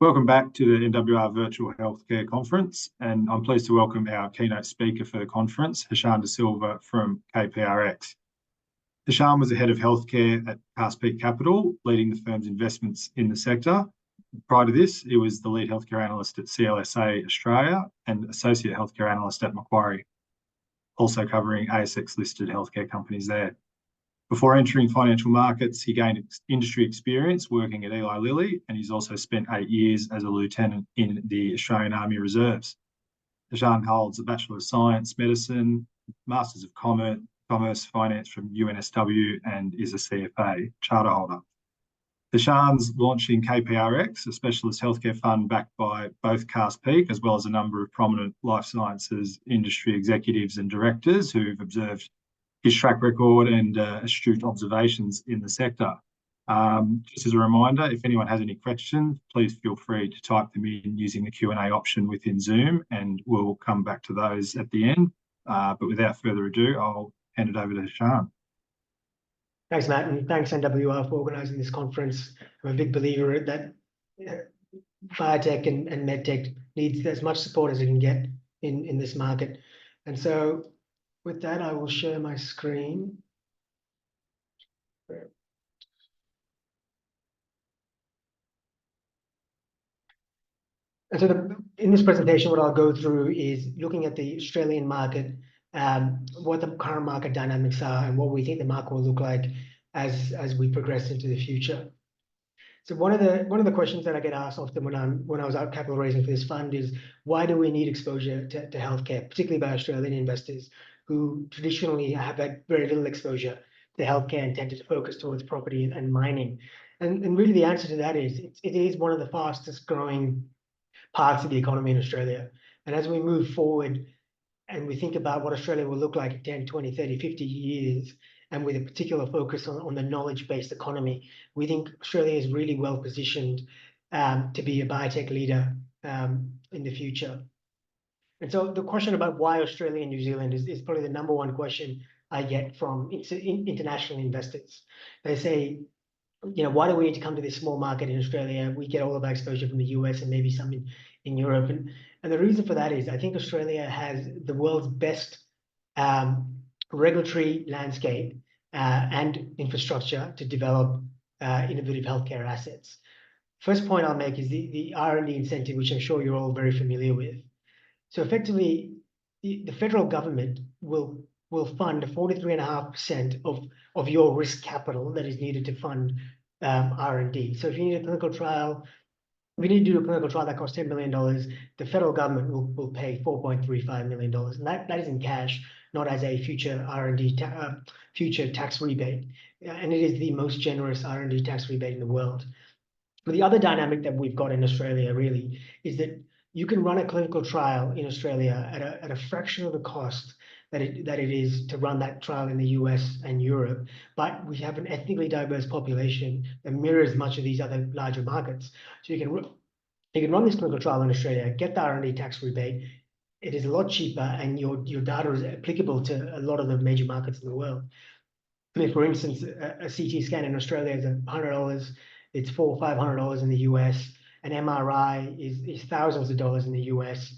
Welcome back to the NWR Virtual Healthcare Conference, and I'm pleased to welcome our keynote speaker for the conference, Hashan De Silva from KPRX. Hashan was the head of healthcare at Peak Capital, leading the firm's investments in the sector. Prior to this, he was the lead healthcare analyst at CLSA Australia and associate healthcare analyst at Macquarie, also covering ASX-listed healthcare companies there. Before entering financial markets, he gained industry experience working at Eli Lilly, and he's also spent 8 years as a lieutenant in the Australian Army Reserves. Hashan holds a Bachelor of Science, Medicine, Masters of Commerce, Finance from UNSW, and is a CFA charter holder. Hashan's launching KPRX, a specialist healthcare fund backed by both Peak, as well as a number of prominent life sciences industry executives and directors who've observed his track record and astute observations in the sector. Just as a reminder, if anyone has any questions, please feel free to type them in using the Q&A option within Zoom, and we'll come back to those at the end. But without further ado, I'll hand it over to Hashan. Thanks, Matt, and thanks NWR for organising this conference. I'm a big believer that biotech and medtech needs as much support as it can get in this market. And so with that, I will share my screen. And so in this presentation, what I'll go through is looking at the Australian market, what the current market dynamics are, and what we think the market will look like as we progress into the future. So one of the questions that I get asked often when I was out capital raising for this fund is, why do we need exposure to healthcare, particularly by Australian investors who traditionally have had very little exposure to healthcare and tended to focus towards property and mining? And really the answer to that is it is one of the fastest growing parts of the economy in Australia. And as we move forward and we think about what Australia will look like in 10, 20, 30, 50 years, and with a particular focus on the knowledge-based economy, we think Australia is really well positioned to be a biotech leader in the future. And so the question about why Australia and New Zealand is probably the number one question I get from international investors. They say, why do we need to come to this small market in Australia? We get all of our exposure from the US and maybe some in Europe. And the reason for that is I think Australia has the world's best regulatory landscape and infrastructure to develop innovative healthcare assets. First point I'll make is the R&D incentive, which I'm sure you're all very familiar with. So effectively, the federal government will fund 43.5% of your risk capital that is needed to fund R&D. So if you need a clinical trial, if you need to do a clinical trial that costs $10 million, the federal government will pay $4.35 million. And that is in cash, not as a future R&D future tax rebate. And it is the most generous R&D tax rebate in the world. But the other dynamic that we've got in Australia really is that you can run a clinical trial in Australia at a fraction of the cost that it is to run that trial in the US and Europe. But we have an ethnically diverse population that mirrors much of these other larger markets. So you can run this clinical trial in Australia, get the R&D tax rebate. It is a lot cheaper, and your data is applicable to a lot of the major markets in the world. I mean, for instance, a CT scan in Australia is $100. It's $400 or $500 in the US. An MRI is thousands of dollars in the US.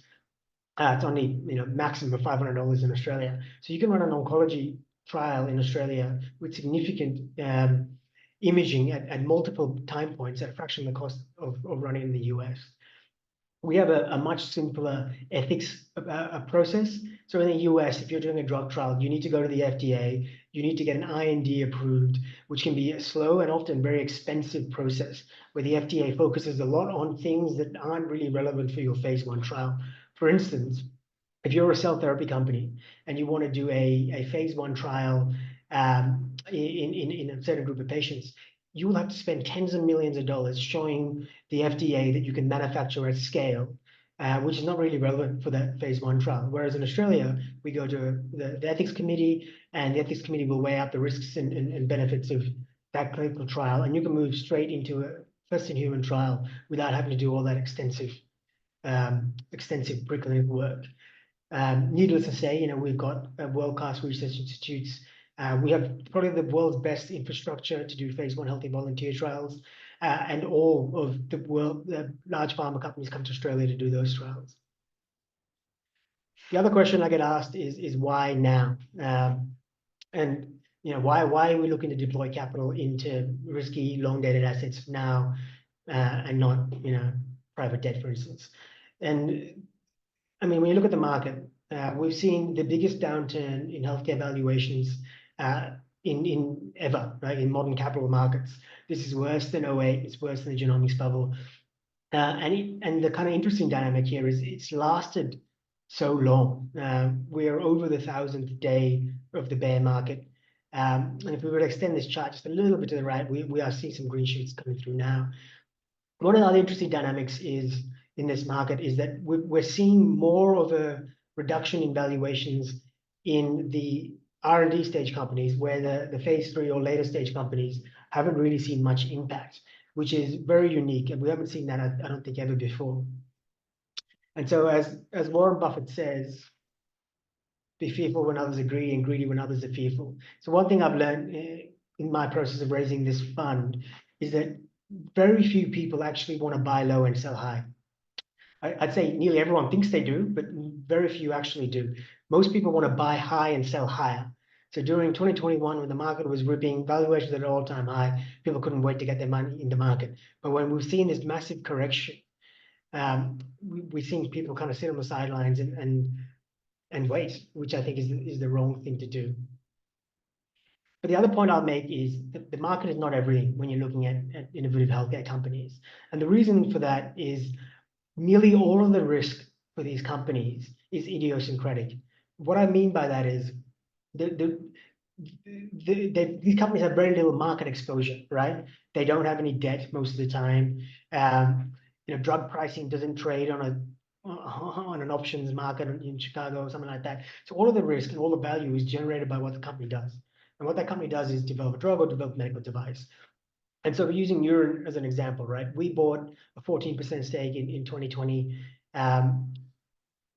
It's only maximum of $500 in Australia. So you can run an oncology trial in Australia with significant imaging at multiple time points at a fraction of the cost of running in the US. We have a much simpler ethics process. So in the US, if you're doing a drug trial, you need to go to the FDA. You need to get an IND approved, which can be a slow and often very expensive process, where the FDA focuses a lot on things that aren't really relevant for your phase 1 trial. For instance, if you're a cell therapy company and you want to do a phase 1 trial in a certain group of patients, you will have to spend tens of millions of dollars showing the FDA that you can manufacture at scale, which is not really relevant for that phase 1 trial. Whereas in Australia, we go to the ethics committee, and the ethics committee will weigh up the risks and benefits of that clinical trial, and you can move straight into a first-in-human trial without having to do all that extensive preclinical work. Needless to say, we've got world-class research institutes We have probably the world's best infrastructure to do phase 1 healthy volunteer trials, and all of the large pharma companies come to Australia to do those trials. The other question I get asked is why now? And why are we looking to deploy capital into risky, long-dated assets now, and not private debt, for instance? And I mean, when you look at the market, we've seen the biggest downturn in healthcare valuations in ever, right, in modern capital markets. This is worse than '08. It's worse than the genomics bubble. And the kind of interesting dynamic here is it's lasted so long. We're over the 1,000th day of the bear market. And if we were to extend this chart just a little bit to the right, we are seeing some green shoots coming through now. One of the other interesting dynamics is in this market is that we're seeing more of a reduction in valuations in the R&D stage companies, where the phase 3 or later stage companies haven't really seen much impact, which is very unique, and we haven't seen that, I don't think, ever before. And so as Warren Buffett says, be fearful when others are greedy and greedy when others are fearful. So one thing I've learned in my process of raising this fund is that very few people actually want to buy low and sell high. I'd say nearly everyone thinks they do, but very few actually do. Most people want to buy high and sell higher. So during 2021, when the market was ripping, valuations at an all-time high, people couldn't wait to get their money in the market. But when we've seen this massive correction, we've seen people kind of sit on the sidelines and wait, which I think is the wrong thing to do. But the other point I'll make is that the market is not everything when you're looking at innovative healthcare companies. And the reason for that is nearly all of the risk for these companies is idiosyncratic. What I mean by that is these companies have very little market exposure, right? They don't have any debt most of the time. Drug pricing doesn't trade on an options market in Chicago or something like that. So all of the risk and all the value is generated by what the company does. And what that company does is develop a drug or develop a medical device. And so using Neuren as an example, right? We bought a 14% stake in 2020,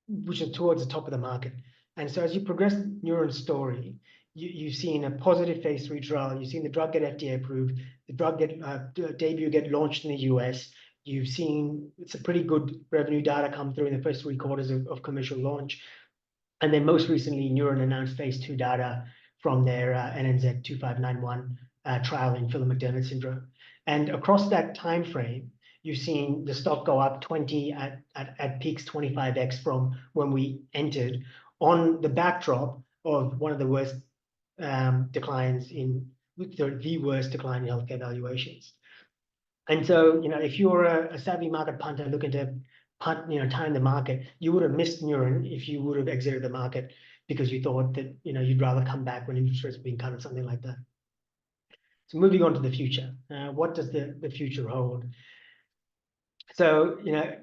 which is towards the top of the market. And so as you progress Neuren's story, you've seen a positive phase 3 trial. You've seen the drug get FDA approved, the drug debut get launched in the US. You've seen some pretty good revenue data come through in the first 3 quarters of commercial launch. And then most recently, Neuren announced phase 2 data from their NNZ 2591 trial in Phelan-McDermid syndrome. And across that time frame, you've seen the stock go up 20 at peaks 25x from when we entered, on the backdrop of one of the worst declines the worst decline in healthcare valuations. And so, if you're a savvy market punter looking to time the market, you would have missed Neuren if you would have exited the market because you thought that you'd rather come back when interest rates are being cut or something like that. So moving on to the future, what does the future hold? So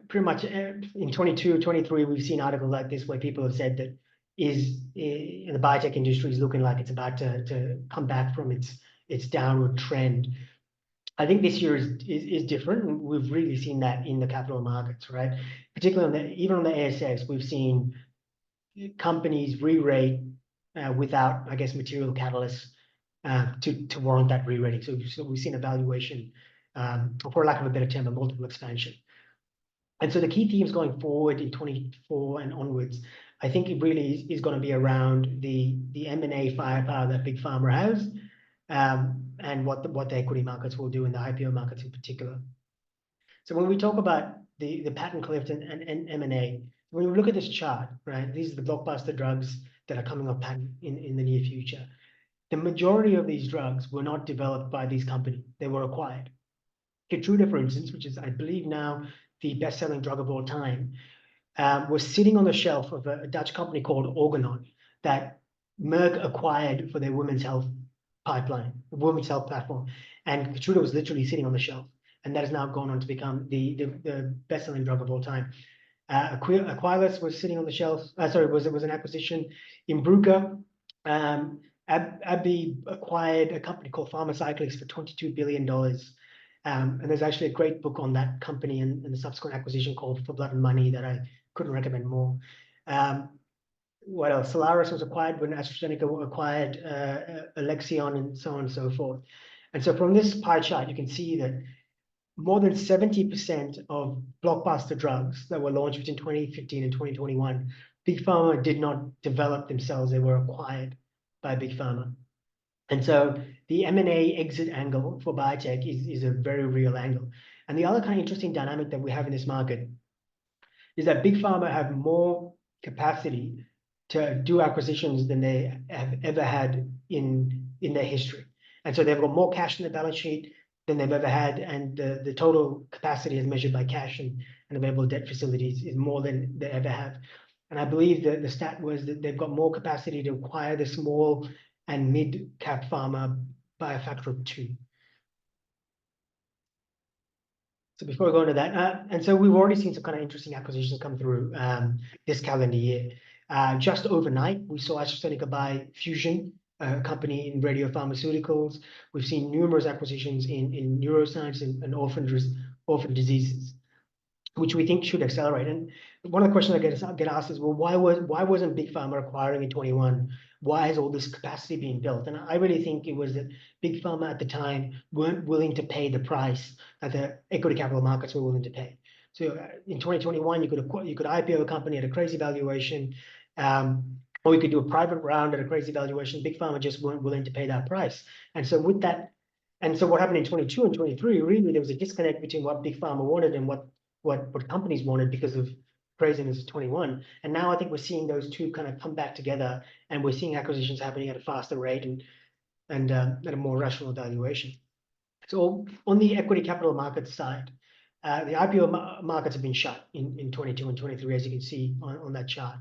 pretty much in 22, 23, we've seen articles like this where people have said that the biotech industry is looking like it's about to come back from its downward trend. I think this year is different, and we've really seen that in the capital markets, right? Particularly even on the ASX, we've seen companies re-rate without, I guess, material catalysts to warrant that re-rating. So we've seen a valuation, or for lack of a better term, a multiple expansion. And so the key themes going forward in 24 and onwards, I think it really is going to be around the M&A firepower that Big Pharma has, and what the equity markets will do in the IPO markets in particular. So when we talk about the patent cliff and M&A, when we look at this chart, right, these are the blockbuster drugs that are coming off patent in the near future. The majority of these drugs were not developed by these companies. They were acquired. Keytruda, for instance, which is, I believe, now the best-selling drug of all time, was sitting on the shelf of a Dutch company called Organon that Merck acquired for their women's health pipeline, women's health platform. And Keytruda was literally sitting on the shelf. And that has now gone on to become the best-selling drug of all time. Aquilas was sitting on the shelf. Sorry, was an acquisition. Imbruvica, AbbVie acquired a company called Pharmacyclics for $22 billion. And there's actually a great book on that company and the subsequent acquisition called For Blood and Money that I couldn't recommend more. what else? Solaris was acquired when AstraZeneca acquired Alexion, and so on and so forth. And so from this pie chart, you can see that more than 70% of blockbuster drugs that were launched between 2015 and 2021, Big Pharma did not develop themselves. They were acquired by Big Pharma. And so the M&A exit angle for biotech is a very real angle. And the other kind of interesting dynamic that we have in this market is that Big Pharma have more capacity to do acquisitions than they have ever had in their history. And so they've got more cash in the balance sheet than they've ever had, and the total capacity as measured by cash and available debt facilities is more than they ever have. And I believe that the stat was that they've got more capacity to acquire the small and mid-cap pharma by a factor of 2. So before we go into that, and so we've already seen some kind of interesting acquisitions come through this calendar year. Just overnight, we saw AstraZeneca buy Fusion, a company in radiopharmaceuticals. We've seen numerous acquisitions in neuroscience and orphan diseases, which we think should accelerate. And one of the questions I get asked is, well, why wasn't Big Pharma acquiring in 21? Why is all this capacity being built? And I really think it was that Big Pharma at the time weren't willing to pay the price that the equity capital markets were willing to pay. So in 2021, you could IPO a company at a crazy valuation, or you could do a private round at a crazy valuation. Big Pharma just weren't willing to pay that price. And so with that, and so what happened in 22 and 23, really there was a disconnect between what Big Pharma wanted and what companies wanted because of craziness of 21. And now I think we're seeing those two kind of come back together, and we're seeing acquisitions happening at a faster rate and at a more rational valuation. So on the equity capital markets side, the IPO markets have been shut in 22 and 23, as you can see on that chart.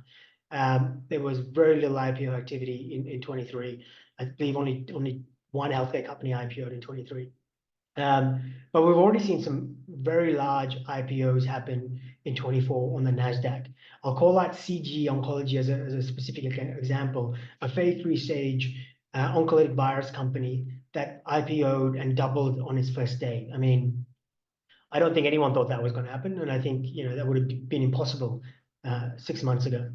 There was very little IPO activity in 23. I believe only one healthcare company IPO'd in 23. But we've already seen some very large IPOs happen in 24 on the NASDAQ. I'll call out CG Oncology as a specific example, a phase 3 stage oncolytic virus company that IPO'd and doubled on its first day. I mean, I don't think anyone thought that was going to happen, and I think that would have been impossible 6 months ago.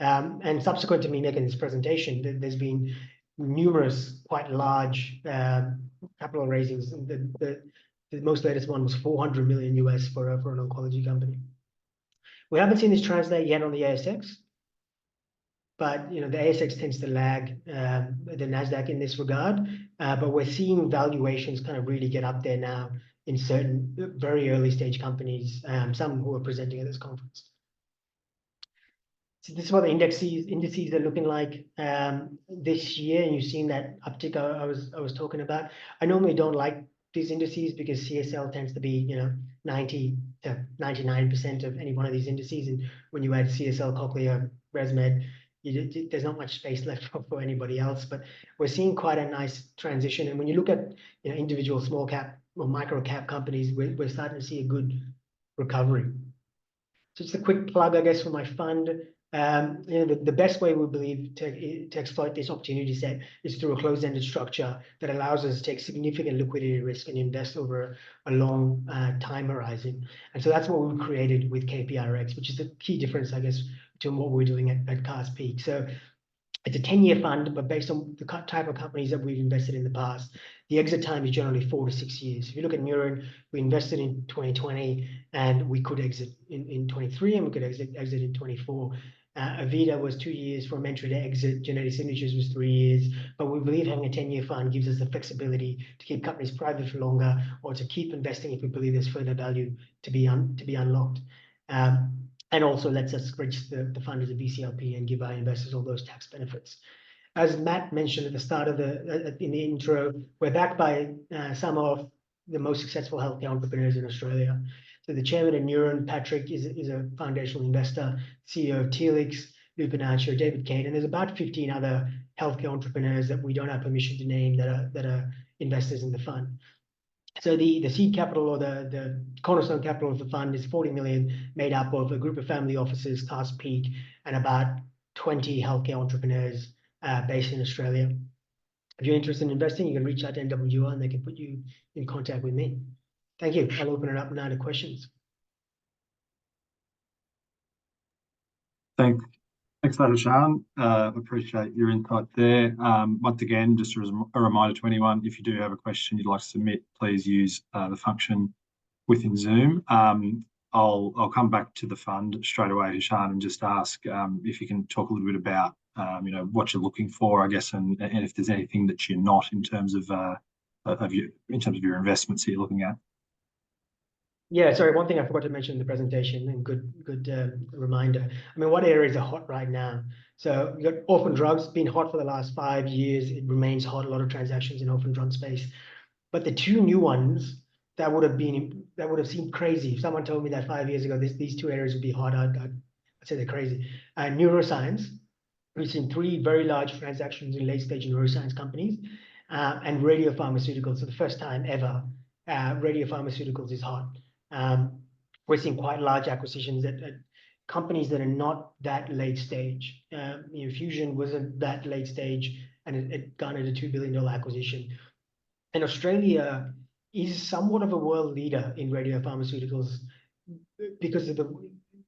And subsequent to me making this presentation, there's been numerous quite large capital raisings. The most latest one was $400 million US for an oncology company. We haven't seen this translate yet on the ASX, but the ASX tends to lag the NASDAQ in this regard. But we're seeing valuations kind of really get up there now in certain very early stage companies, some who are presenting at this conference. So this is what the indices are looking like this year, and you've seen that uptick I was talking about. I normally don't like these indices because CSL tends to be 90 to 99% of any one of these indices, and when you add CSL, Cochlear, ResMed, there's not much space left for anybody else. But we're seeing quite a nice transition, and when you look at individual small cap or micro cap companies, we're starting to see a good recovery. So just a quick plug, I guess, for my fund. The best way we believe to exploit this opportunity set is through a closed-ended structure that allows us to take significant liquidity risk and invest over a long time horizon. And so that's what we've created with KPRX, which is the key difference, I guess, between what we're doing at Cast Peak. So it's a 10-year fund, but based on the type of companies that we've invested in the past, the exit time is generally 4 to 6 years. If you look at Neuron, we invested in 2020, and we could exit in 23, and we could exit in 24. Avita was 2 years from entry to exit. Genetic Signatures was 3 years. But we believe having a 10-year fund gives us the flexibility to keep companies private for longer, or to keep investing if we believe there's further value to be unlocked. And also lets us register the fund as a VCLP and give our investors all those tax benefits. As Matt mentioned at the start of in the intro, we're backed by some of the most successful healthcare entrepreneurs in Australia. So the chairman of Neuron, Patrick, is a foundational investor, CEO of Telix, Lupinaccio, David Kane, and there's about 15 other healthcare entrepreneurs that we don't have permission to name that are investors in the fund. So the seed capital, or the cornerstone capital of the fund, is 40 million, made up of a group of family offices, Cast Peak, and about 20 healthcare entrepreneurs based in Australia. If you're interested in investing, you can reach out to NWR and they can put you in contact with me. Thank you. I'll open it up now to questions. Thanks, Thanks, Hashan. Appreciate your insight there. Once again, just a reminder to anyone, if you do have a question you'd like to submit, please use the function within Zoom. I'll come back to the fund straight away, Hashan, and just ask if you can talk a little bit about what you're looking for, I guess, and if there's anything that you're not in terms of your investments that you're looking at. Yeah, sorry, one thing I forgot to mention in the presentation, and good reminder. I mean, what areas are hot right now? So you got orphan drugs, been hot for the last 5 years. It remains hot, a lot of transactions in orphan drug space. But the two new ones that would have seemed crazy. If someone told me that 5 years ago, these two areas would be hot, I'd say they're crazy. Neuroscience, we've seen 3 very large transactions in late-stage neuroscience companies, and radiopharmaceuticals. So the first time ever, radiopharmaceuticals is hot. We're seeing quite large acquisitions at companies that are not that late stage. Fusion wasn't that late stage, and it garnered a $2 billion acquisition. And Australia is somewhat of a world leader in radiopharmaceuticals because of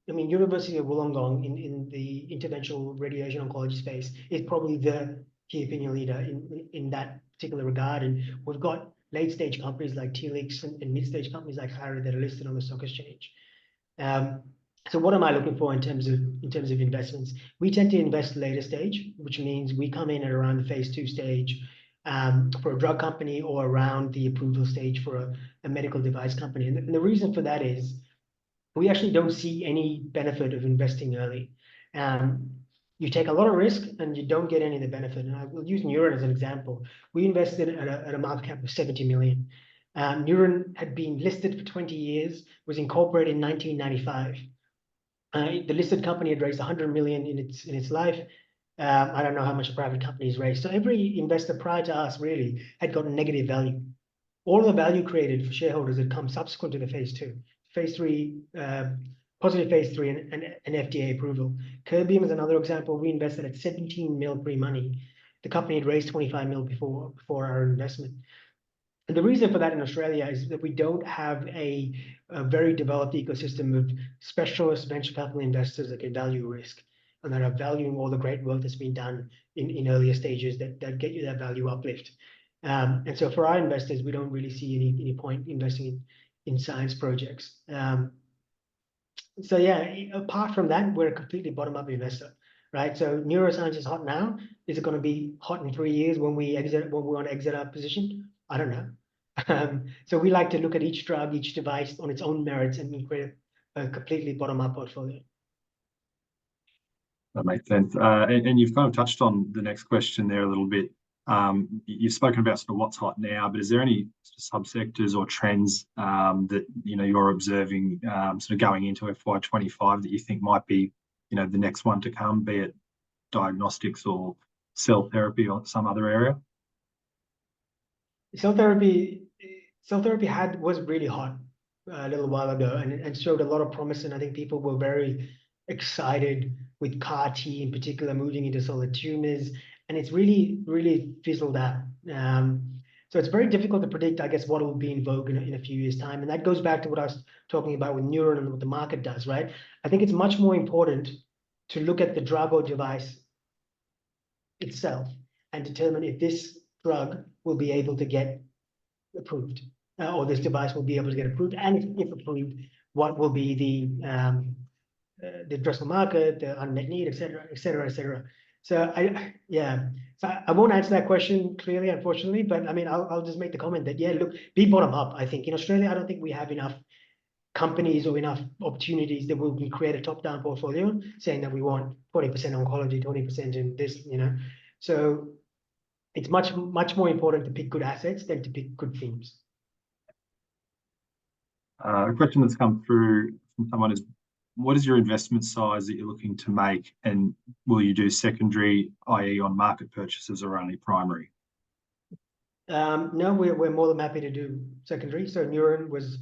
University of Wollongong in the interventional radiation oncology space is probably the key opinion leader in that particular regard. And we've got late-stage companies like Telix and mid-stage companies like Harry that are listed on the stock exchange. So what am I looking for in terms of investments? We tend to invest later stage, which means we come in at around the phase 2 stage for a drug company, or around the approval stage for a medical device company. And the reason for that is we actually don't see any benefit of investing early. You take a lot of risk and you don't get any of the benefit. And I will use Neuren as an example. We invested at a market cap of 70 million. Neuren had been listed for 20 years, was incorporated in 1995. The listed company had raised 100 million in its life. I don't know how much a private company has raised. So every investor prior to us really had gotten negative value. All the value created for shareholders had come subsequent to the phase 2. Phase 3, positive phase 3 and FDA approval. Kerbium is another example. We invested at 17 mil pre-money. The company had raised 25 mil before our investment. And the reason for that in Australia is that we don't have a very developed ecosystem of specialist venture capital investors that can value risk and that are valuing all the great work that's been done in earlier stages that get you that value uplift. And so for our investors, we don't really see any point investing in science projects. So yeah, apart from that, we're a completely bottom-up investor, right? So neuroscience is hot now. Is it going to be hot in 3 years when we want to exit our position? I don't know. So we like to look at each drug, each device on its own merits and create a completely bottom-up portfolio. That makes sense. And you've kind of touched on the next question there a little bit. You've spoken about sort of what's hot now, but is there any subsectors or trends that you're observing sort of going into FY25 that you think might be the next one to come, be it diagnostics or cell therapy or some other area? Cell therapy was really hot a little while ago and showed a lot of promise, and I think people were very excited with CAR T in particular moving into solid tumors, and it's really fizzled out. So it's very difficult to predict, I guess, what will be in vogue in a few years' time. And that goes back to what I was talking about with Neuren and what the market does, right? I think it's much more important to look at the drug or device itself and determine if this drug will be able to get approved, or this device will be able to get approved. And if approved, what will be the addressable market, the unmet need, et cetera, et cetera, et cetera. So I won't answer that question clearly, unfortunately, but I mean, I'll just make the comment that, yeah, look, be bottom up. I think in Australia, I don't think we have enough companies or enough opportunities that we can create a top-down portfolio saying that we want 40% oncology, 20% in this, So it's much more important to pick good assets than to pick good themes. A question that's come through from someone is, what is your investment size that you're looking to make, and will you do secondary, i.e. on market purchases, or only primary? No, we're more than happy to do secondary. So Neuren was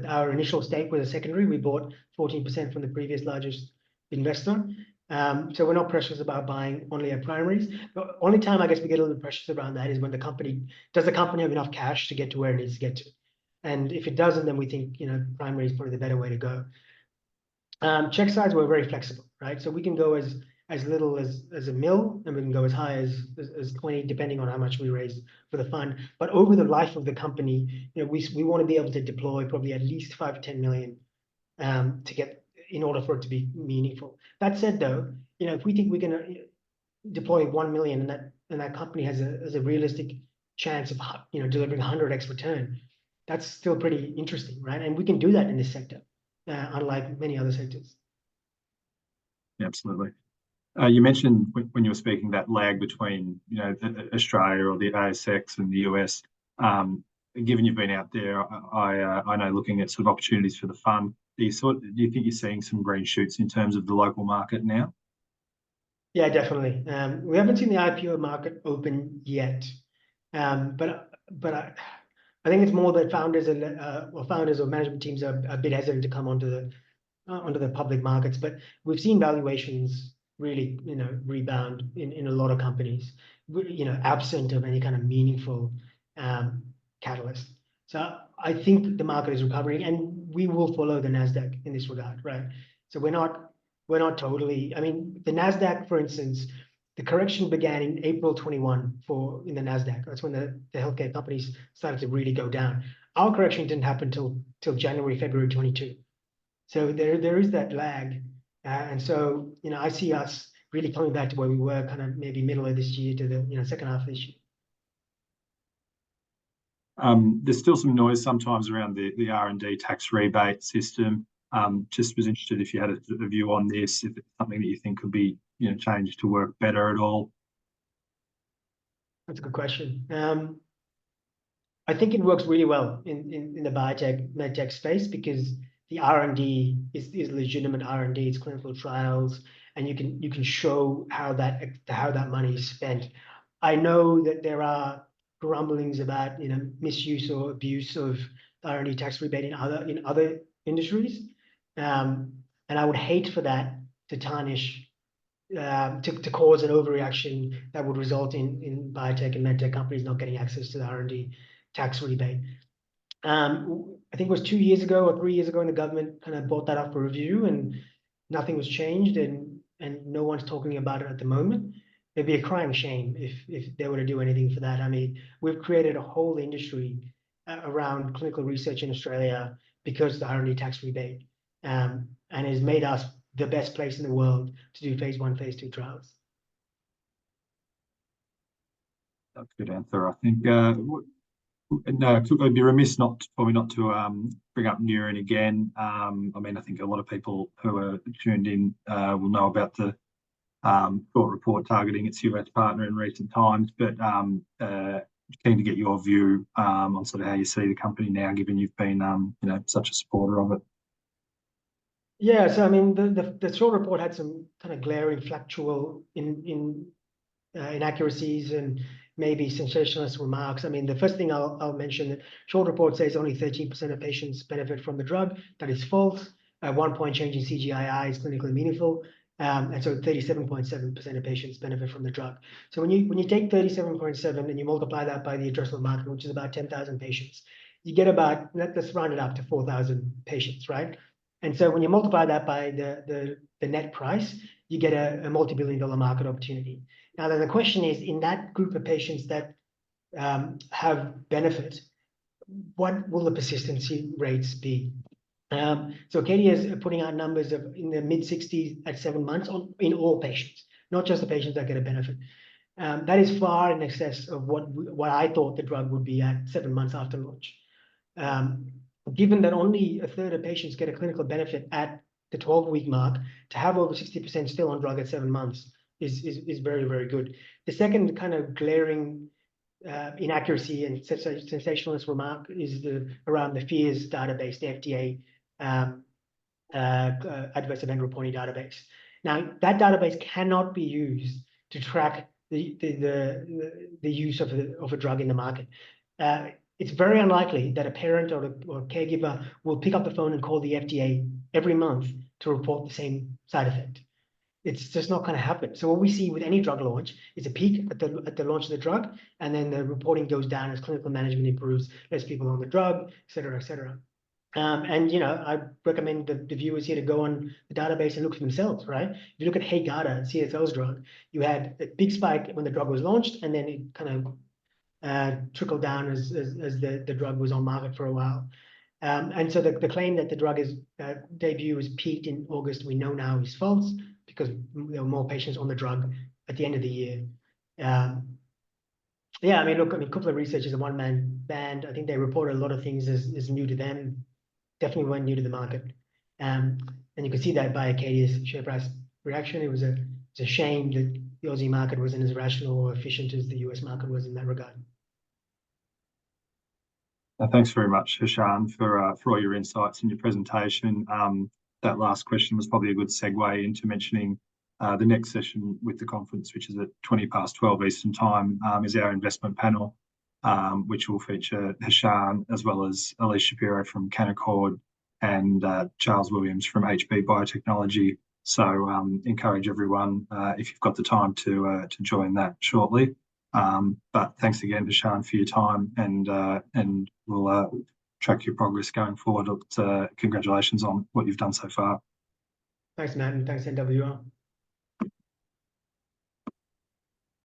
our initial stake was a secondary. We bought 14% from the previous largest investor. So we're not precious about buying only at primaries. The only time I guess we get a little precious around that is when the company have enough cash to get to where it needs to get to. And if it doesn't, then we think primary is probably the better way to go. Check size, we're very flexible, right? So we can go as as little as $1 million, and we can go as high as 20, depending on how much we raise for the fund. But over the life of the company, we want to be able to deploy probably at least 5 to 10 million to get, in order for it to be meaningful. That said, though, if we think we're going to deploy 1 million and that company has a realistic chance of delivering 100x return, that's still pretty interesting, right? And we can do that in this sector, unlike many other sectors. Yeah, absolutely. You mentioned when you were speaking that lag between Australia or the ASX and the US. Given you've been out there, I know looking at sort of opportunities for the fund. Do you think you're seeing some green shoots in terms of the local market now? Yeah, definitely. We haven't seen the IPO market open yet, but I think it's more that founders or management teams are a bit hesitant to come onto the public markets. But we've seen valuations really rebound in a lot of companies, absent of any kind of meaningful catalyst. So I think the market is recovering, and we will follow the Nasdaq in this regard, right? So we're not totally. I mean, the Nasdaq, for instance, the correction began in April 21 in the Nasdaq. That's when the healthcare companies started to really go down. Our correction didn't happen till January, February 22. So there is that lag, and so I see us really coming back to where we were kind of maybe middle of this year to the second half of this year. There's still some noise sometimes around the R&D tax rebate system. Just was interested if you had a view on this, if it's something that you think could be changed to work better at all. That's a good question. I think it works really well in the biotech medtech space because the R&D is legitimate R&D. It's clinical trials, and you can show how that money is spent. I know that there are grumblings about misuse or abuse of R&D tax rebate in other industries, and I would hate for that to tarnish, to cause an overreaction that would result in biotech and medtech companies not getting access to the R&D tax rebate. I think it was 2 years ago or 3 years ago, and the government kind of brought that up for review, and nothing was changed, and no one's talking about it at the moment. It'd be a crying shame if they were to do anything for that. I mean, we've created a whole industry around clinical research in Australia because of the R&D tax rebate, and has made us the best place in the world to do phase 1, phase 2 trials. That's a good answer, I think. No, I'd be remiss probably not to bring up Neuren again. I mean, I think a lot of people who are tuned in will know about the short report targeting its US partner in recent times, but keen to get your view on sort of how you see the company now, given you've been such a supporter of it. Yeah, so I mean, the short report had some kind of glaring factual inaccuracies and maybe sensationalist remarks. I mean, the first thing I'll mention, that short report says only 13% of patients benefit from the drug. That is false. 1 point change in CGI is clinically meaningful, and so 37.7% of patients benefit from the drug. So when you take 37.7 and you multiply that by the addressable market, which is about 10,000 patients, you get about, let's round it up to 4,000 patients, right? And so when you multiply that by the net price, you get a multi-billion-dollar market opportunity. Now, then the question is, in that group of patients that have benefit, what will the persistency rates be? So Acadia is putting out numbers of in the mid-60s at 7 months in all patients, not just the patients that get a benefit. That is far in excess of what I thought the drug would be at 7 months after launch. Given that only a third of patients get a clinical benefit at the 12-week mark, to have over 60% still on drug at 7 months is very, very good. The second kind of glaring inaccuracy and sensationalist remark is around the FEARS database, the FDA adverse event reporting database. Now, that database cannot be used to track the use of a drug in the market. It's very unlikely that a parent or caregiver will pick up the phone and call the FDA every month to report the same side effect. It's just not going to happen. So what we see with any drug launch is a peak at the launch of the drug, and then the reporting goes down as clinical management improves, less people on the drug, et cetera, et cetera. And I recommend the viewers here to go on the database and look for themselves, right? If you look at HAEGARDA, CSL's drug, you had a big spike when the drug was launched, and then it kind of trickled down as the drug was on market for a while. And so the claim that the drug debut was peaked in August, we know now is false, because there were more patients on the drug at the end of the year. Yeah, I mean, look, Coupler Research is a one-man band. I think they reported a lot of things as new to them. Definitely weren't new to the market. And you can see that by Acadia's share price reaction. It was a shame that the Aussie market wasn't as rational or efficient as the US market was in that regard. Thanks very much, Hashan, for all your insights in your presentation. That last question was probably a good segue into mentioning the next session with the conference, which is at 12 Eastern Time, is our investment panel, which will feature Hashan as well as Elise Shapiro from Canaccord and Charles Williams from HB Biotechnology. So encourage everyone, if you've got the time, to join that shortly. But thanks again, Hashan, for your time, and we'll track your progress going forward. Congratulations on what you've done so far. Thanks, Matt, and thanks, NWR.